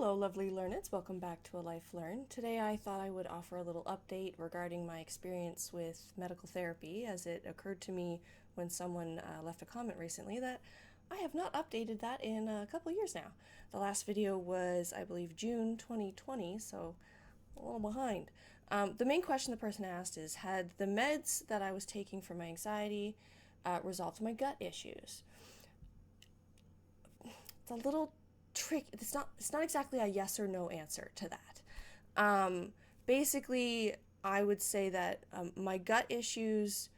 Hello, lovely learneds. Welcome back to ALifeLearned. Today I thought I would offer a little update regarding my experience with medical therapy, as it occurred to me when someone left a comment recently that I have not updated that in a couple years now. The last video was, I believe, June 2020, so a little behind. The main question the person asked is, had the meds that I was taking for my anxiety resolved my gut issues? It's a little trick. It's not exactly a yes or no answer to that. Basically, I would say that my gut issues,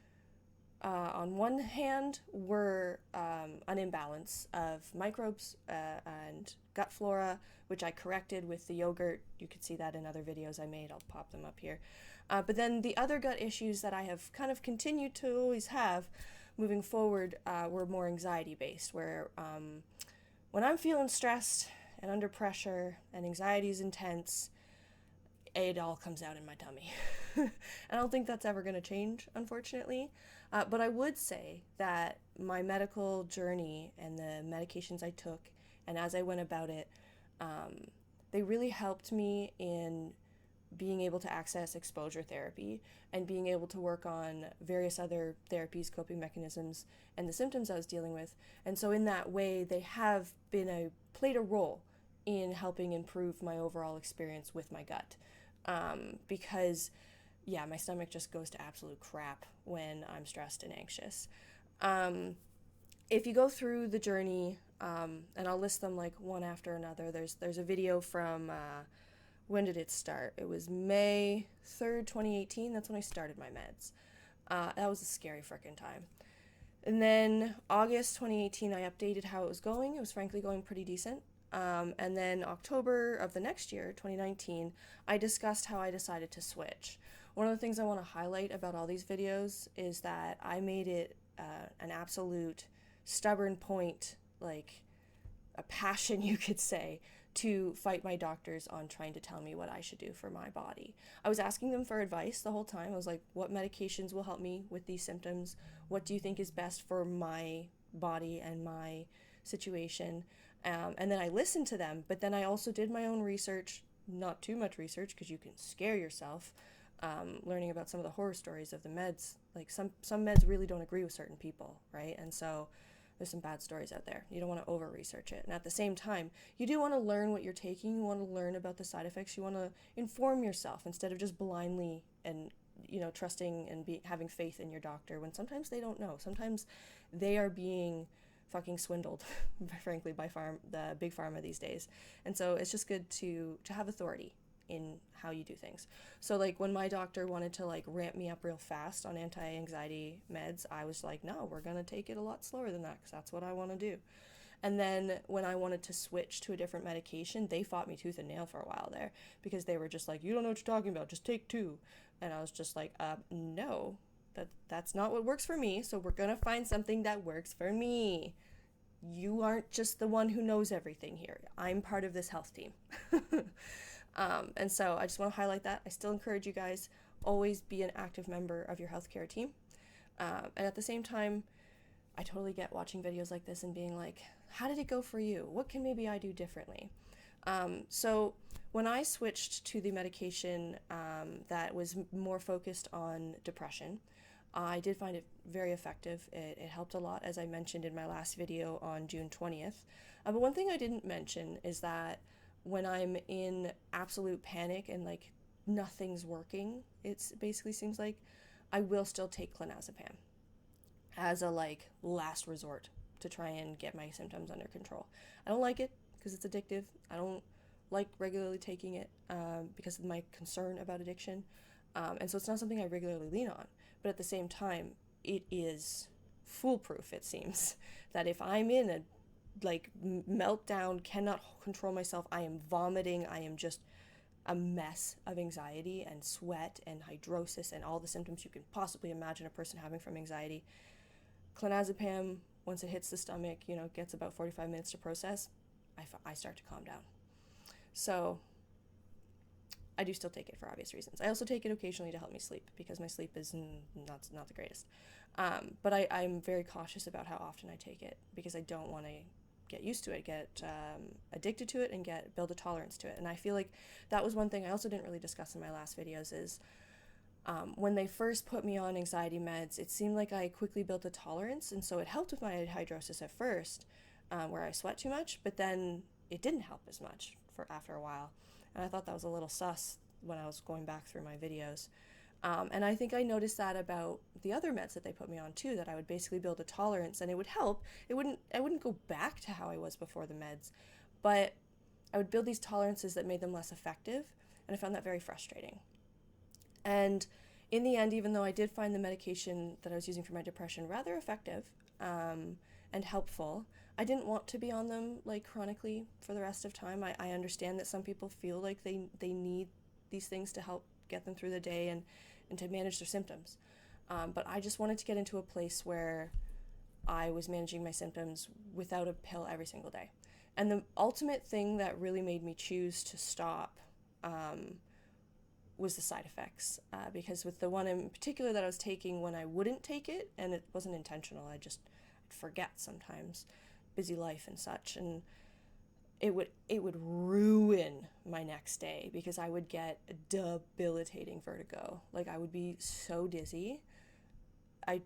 on one hand, were an imbalance of microbes and gut flora, which I corrected with the yogurt. You could see that in other videos I made. I'll pop them up here. But then the other gut issues that I have kind of continued to always have moving forward were more anxiety based, where when I'm feeling stressed and under pressure and anxiety is intense, it all comes out in my tummy. I don't think that's ever going to change, unfortunately. But I would say that my medical journey and the medications I took, and as I went about it, they really helped me in being able to access exposure therapy and being able to work on various other therapies, coping mechanisms, and the symptoms I was dealing with. And so in that way, they have played a role in helping improve my overall experience with my gut. Because, yeah, my stomach just goes to absolute crap when I'm stressed and anxious. If you go through the journey, and I'll list them like one after another, there's a video from when did it start? It was May 3rd, 2018. That's when I started my meds. That was a scary frickin' time. And then August 2018, I updated how it was going. It was frankly going pretty decent. And then October of the next year, 2019, I discussed how I decided to switch. One of the things I want to highlight about all these videos is that I made it an absolute stubborn point, like a passion, you could say, to fight my doctors on trying to tell me what I should do for my body. I was asking them for advice the whole time. I was like, what medications will help me with these symptoms? What do you think is best for my body and my situation? And then I listened to them, but then I also did my own research, not too much research because you can scare yourself, learning about some of the horror stories of the meds. Like some meds really don't agree with certain people, right? And so there's some bad stories out there. You don't want to over-research it. And at the same time, you do want to learn what you're taking. You want to learn about the side effects. You want to inform yourself instead of just blindly and trusting and having faith in your doctor when sometimes they don't know. Sometimes they are being fucking swindled, frankly, by the big pharma these days. And so it's just good to have authority in how you do things. So like when my doctor wanted to like ramp me up real fast on anti-anxiety meds, I was like, no, we're going to take it a lot slower than that because that's what I want to do. And then when I wanted to switch to a different medication, they fought me tooth and nail for a while there because they were just like, you don't know what you're talking about, just take two. And I was just like, no, that's not what works for me, so we're going to find something that works for me. You aren't just the one who knows everything here. I'm part of this health team. And so I just want to highlight that. I still encourage you guys, always be an active member of your healthcare team. And at the same time, I totally get watching videos like this and being like, how did it go for you? What can maybe I do differently? So when I switched to the medication that was more focused on depression, I did find it very effective. It helped a lot, as I mentioned in my last video on June 20th. But one thing I didn't mention is that when I'm in absolute panic and like nothing's working, it basically seems like I will still take clonazepam as a like last resort to try and get my symptoms under control. I don't like it because it's addictive. I don't like regularly taking it because of my concern about addiction. And so it's not something I regularly lean on. But at the same time, it is foolproof, it seems, that if I'm in a meltdown, cannot control myself, I am vomiting, I am just a mess of anxiety and sweat and hydrosis and all the symptoms you can possibly imagine a person having from anxiety. Clonazepam, once it hits the stomach, gets about 45 minutes to process, I start to calm down. So I do still take it for obvious reasons. I also take it occasionally to help me sleep because my sleep is not the greatest. But I'm very cautious about how often I take it because I don't want to get used to it, get addicted to it, and build a tolerance to it. And I feel like that was one thing I also didn't really discuss in my last videos is when they first put me on anxiety meds, it seemed like I quickly built a tolerance, and so it helped with my hydrosis at first, where I sweat too much, but then it didn't help as much for after a while. And I thought that was a little sus when I was going back through my videos. And I think I noticed that about the other meds that they put me on too, that I would basically build a tolerance and it would help. I wouldn't go back to how I was before the meds, but I would build these tolerances that made them less effective, and I found that very frustrating. And in the end, even though I did find the medication that I was using for my depression rather effective and helpful, I didn't want to be on them like chronically for the rest of time. I understand that some people feel like they need these things to help get them through the day and to manage their symptoms. But I just wanted to get into a place where I was managing my symptoms without a pill every single day. And the ultimate thing that really made me choose to stop was the side effects. Because with the one in particular that I was taking when I wouldn't take it, and it wasn't intentional, I'd forget sometimes, busy life and such, and it would ruin my next day because I would get debilitating vertigo. Like, I would be so dizzy. I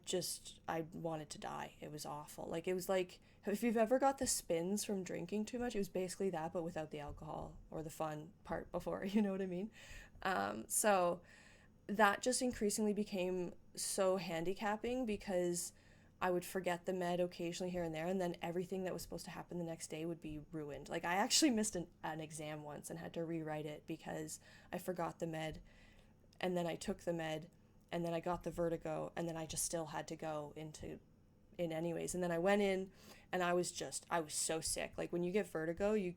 wanted to die. It was awful. Like, it was like, if you've ever got the spins from drinking too much, it was basically that, but without the alcohol or the fun part before, you know what I mean? So that just increasingly became so handicapping because I would forget the med occasionally here and there, and then everything that was supposed to happen the next day would be ruined. Like, I actually missed an exam once and had to rewrite it because I forgot the med, and then I took the med, and then I got the vertigo, and then I just still had to go in anyways. And then I went in, and I was so sick. Like, when you get vertigo, you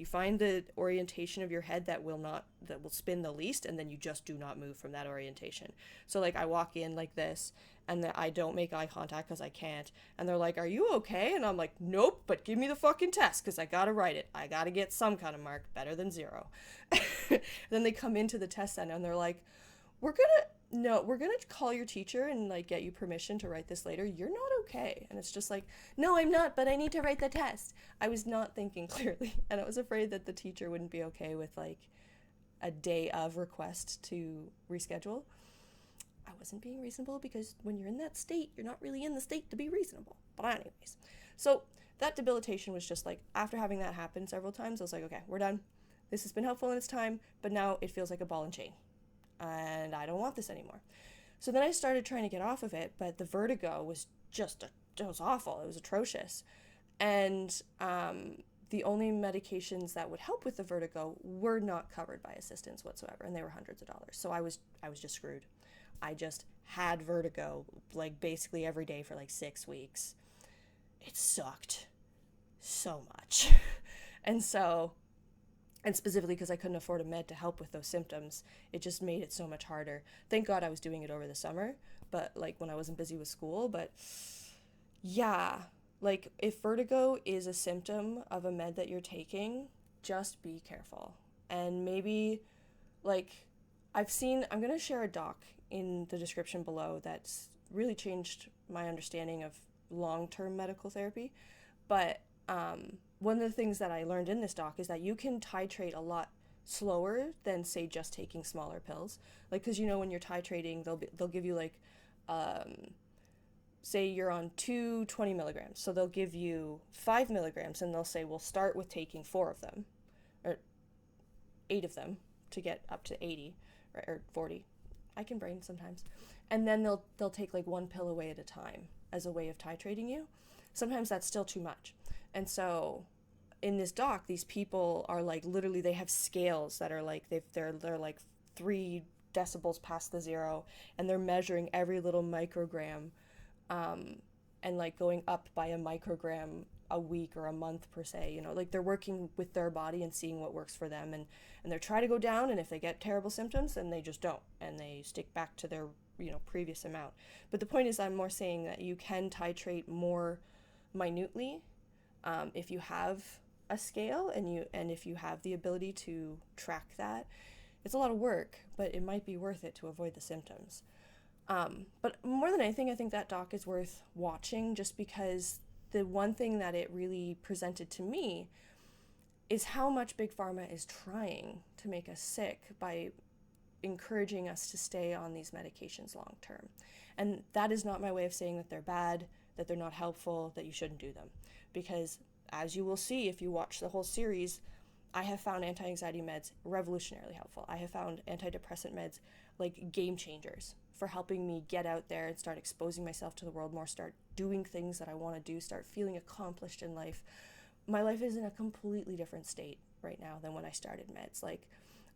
find the orientation of your head that will spin the least, and then you just do not move from that orientation. So, like, I walk in like this, and then I don't make eye contact because I can't, and they're like, "Are you okay?" And I'm like, "Nope, but give me the fucking test because I gotta write it. I gotta get some kind of mark, better than 0. Then they come into the test center and they're like, we're gonna call your teacher and like get you permission to write this later. You're not okay." And it's just like, "No, I'm not, but I need to write the test." I was not thinking clearly, and I was afraid that the teacher wouldn't be okay with like a day of request to reschedule. I wasn't being reasonable because when you're in that state, you're not really in the state to be reasonable. But anyways, so that debilitation was just like, after having that happen several times, I was like, okay, we're done. This has been helpful in its time, but now it feels like a ball and chain, and I don't want this anymore. So then I started trying to get off of it, but the vertigo was it was awful. It was atrocious. And the only medications that would help with the vertigo were not covered by assistance whatsoever, and they were hundreds of dollars. So I was just screwed. I just had vertigo like basically every day for like 6 weeks. It sucked so much. And specifically because I couldn't afford a med to help with those symptoms, it just made it so much harder. Thank God I was doing it over the summer, but like when I wasn't busy with school. But yeah, like if vertigo is a symptom of a med that you're taking, just be careful. And maybe like I'm going to share a doc in the description below that's really changed my understanding of long-term medical therapy. But one of the things that I learned in this doc is that you can titrate a lot slower than, say, just taking smaller pills. Like, because when you're titrating, they'll give you like, say you're on 20 milligrams, so they'll give you 5 milligrams, and they'll say, we'll start with taking 4 of them, or 8 of them to get up to 80 or 40. I can brain sometimes. And then they'll take like 1 pill away at a time as a way of titrating you. Sometimes that's still too much. And so in this doc, these people are like, literally they have scales that are like, they're like 3 decibels past the 0, and they're measuring every little microgram, and like going up by a microgram a week or a month per se, like they're working with their body and seeing what works for them, and they're trying to go down, and if they get terrible symptoms, then they just don't, and they stick back to their previous amount. But the point is, I'm more saying that you can titrate more minutely if you have a scale and if you have the ability to track that. It's a lot of work, but it might be worth it to avoid the symptoms. But more than anything, I think that doc is worth watching just because the one thing that it really presented to me is how much Big Pharma is trying to make us sick by encouraging us to stay on these medications long term. And that is not my way of saying that they're bad, that they're not helpful, that you shouldn't do them. Because as you will see if you watch the whole series, I have found anti-anxiety meds revolutionarily helpful. I have found antidepressant meds like game changers for helping me get out there and start exposing myself to the world more, start doing things that I want to do, start feeling accomplished in life. My life is in a completely different state right now than when I started meds. Like,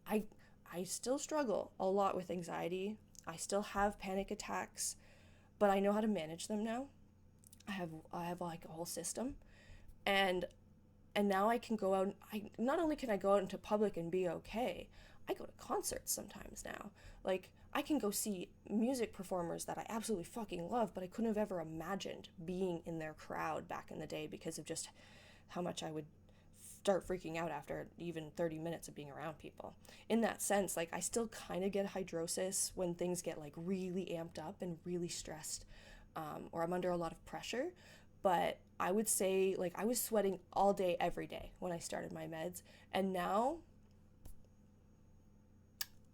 I still struggle a lot with anxiety. I still have panic attacks, but I know how to manage them now. I have like a whole system, and now I can go out. I not only can I go out into public and be okay, I go to concerts sometimes now. Like, I can go see music performers that I absolutely fucking love, but I couldn't have ever imagined being in their crowd back in the day because of just how much I would start freaking out after even 30 minutes of being around people. In that sense, like, I still kind of get hydrosis when things get like really amped up and really stressed, or I'm under a lot of pressure. But I would say, like, I was sweating all day, every day when I started my meds, and now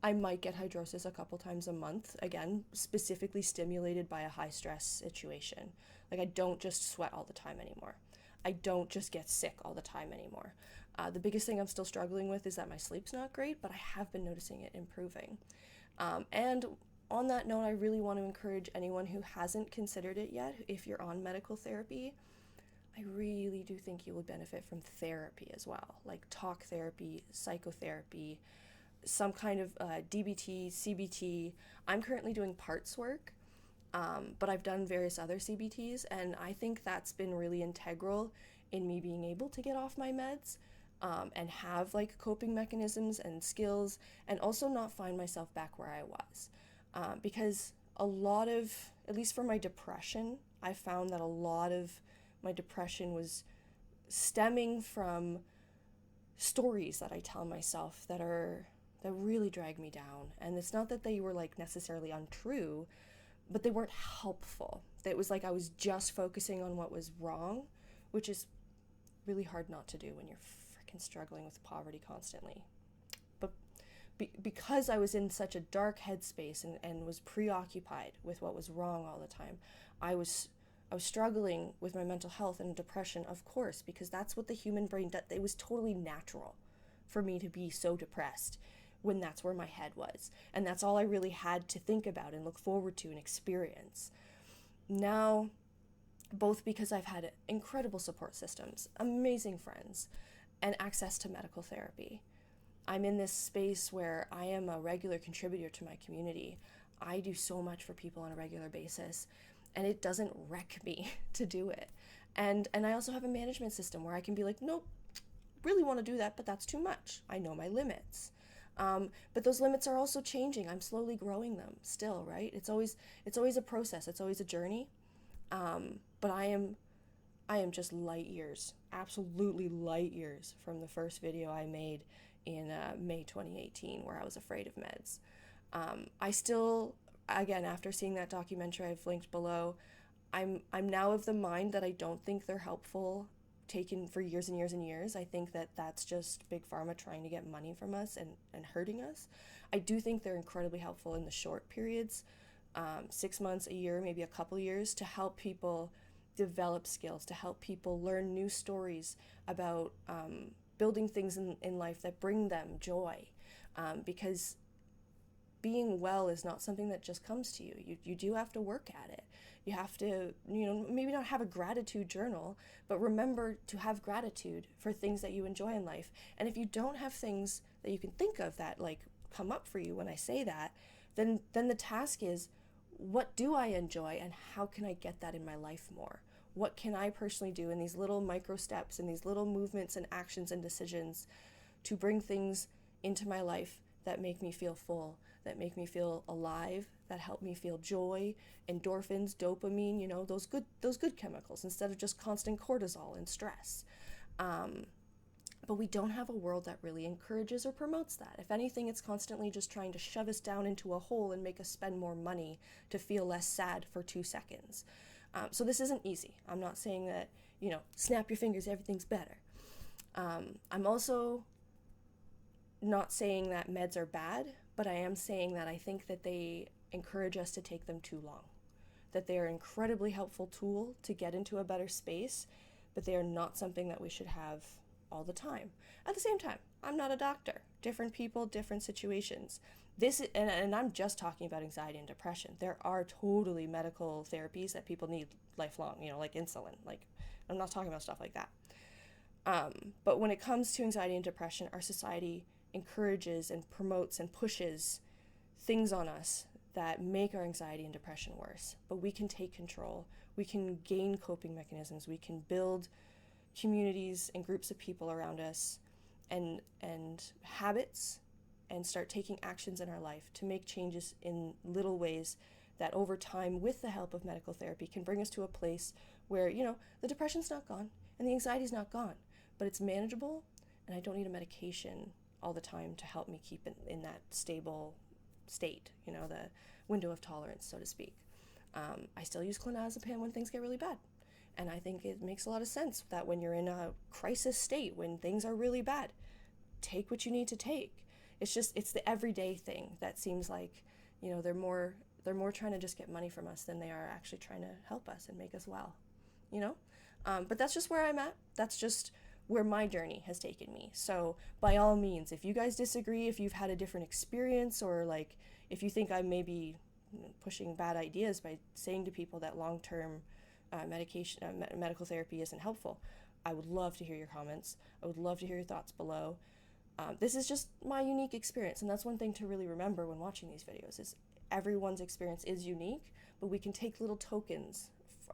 I might get hydrosis a couple times a month, again, specifically stimulated by a high stress situation. Like, I don't just sweat all the time anymore. I don't just get sick all the time anymore. The biggest thing I'm still struggling with is that my sleep's not great, but I have been noticing it improving. And on that note, I really want to encourage anyone who hasn't considered it yet, if you're on medical therapy, I really do think you would benefit from therapy as well, like talk therapy, psychotherapy, some kind of DBT, CBT. I'm currently doing parts work, but I've done various other CBTs, and I think that's been really integral in me being able to get off my meds, and have like coping mechanisms and skills, and also not find myself back where I was. Because a lot of, at least for my depression, I found that a lot of my depression was stemming from stories that I tell myself that really drag me down. And it's not that they were like necessarily untrue, but they weren't helpful. It was like I was just focusing on what was wrong, which is really hard not to do when you're freaking struggling with poverty constantly. But because I was in such a dark headspace and was preoccupied with what was wrong all the time, I was struggling with my mental health and depression, of course, because that's what the human brain does. It was totally natural for me to be so depressed when that's where my head was. And that's all I really had to think about and look forward to and experience. Now, both because I've had incredible support systems, amazing friends, and access to medical therapy, I'm in this space where I am a regular contributor to my community. I do so much for people on a regular basis, and it doesn't wreck me to do it. And I also have a management system where I can be like, nope, really want to do that, but that's too much. I know my limits. But those limits are also changing. I'm slowly growing them still, right? It's always a process. It's always a journey. But I am just light years, absolutely light years from the first video I made in May 2018, where I was afraid of meds. I still, again, after seeing that documentary I've linked below, I'm now of the mind that I don't think they're helpful, taken for years and years and years. I think that that's just Big Pharma trying to get money from us and hurting us. I do think they're incredibly helpful in the short periods, 6 months, a year, maybe a couple years, to help people develop skills, to help people learn new stories about building things in life that bring them joy, because being well is not something that just comes to you. You do have to work at it. You have to, maybe not have a gratitude journal, but remember to have gratitude for things that you enjoy in life. And if you don't have things that you can think of that like come up for you when I say that, then the task is, what do I enjoy and how can I get that in my life more? What can I personally do in these little micro steps and these little movements and actions and decisions to bring things into my life that make me feel full, that make me feel alive, that help me feel joy, endorphins, dopamine, those good chemicals, instead of just constant cortisol and stress. But we don't have a world that really encourages or promotes that. If anything, it's constantly just trying to shove us down into a hole and make us spend more money to feel less sad for 2 seconds. So this isn't easy. I'm not saying that snap your fingers, everything's better. I'm also not saying that meds are bad, but I am saying that I think that they encourage us to take them too long. That they are an incredibly helpful tool to get into a better space, but they are not something that we should have all the time. At the same time, I'm not a doctor. Different people, different situations. And I'm just talking about anxiety and depression. There are totally medical therapies that people need lifelong, like insulin. Like, I'm not talking about stuff like that. But when it comes to anxiety and depression, our society encourages and promotes and pushes things on us that make our anxiety and depression worse. But we can take control. We can gain coping mechanisms. We can build communities and groups of people around us and habits, and start taking actions in our life to make changes in little ways that over time, with the help of medical therapy, can bring us to a place where, the depression's not gone and the anxiety's not gone, but it's manageable, and I don't need a medication all the time to help me keep in that stable state, the window of tolerance, so to speak. I still use clonazepam when things get really bad. And I think it makes a lot of sense that when you're in a crisis state, when things are really bad, take what you need to take. It's the everyday thing that seems like, they're more trying to just get money from us than they are actually trying to help us and make us well, But that's just where I'm at. That's just where my journey has taken me. So by all means, if you guys disagree, if you've had a different experience, or like if you think I'm maybe pushing bad ideas by saying to people that long-term medical therapy isn't helpful, I would love to hear your comments. I would love to hear your thoughts below. This is just my unique experience, and that's one thing to really remember when watching these videos, is everyone's experience is unique, but we can take little tokens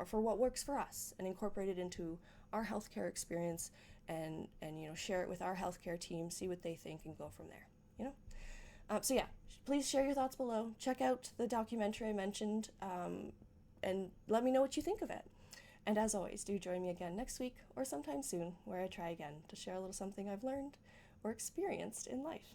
for what works for us and incorporate it into our healthcare experience, and share it with our healthcare team, see what they think, and go from there. So yeah, please share your thoughts below. Check out the documentary I mentioned, and let me know what you think of it. And as always, do join me again next week or sometime soon, where I try again to share a little something I've learned or experienced in life.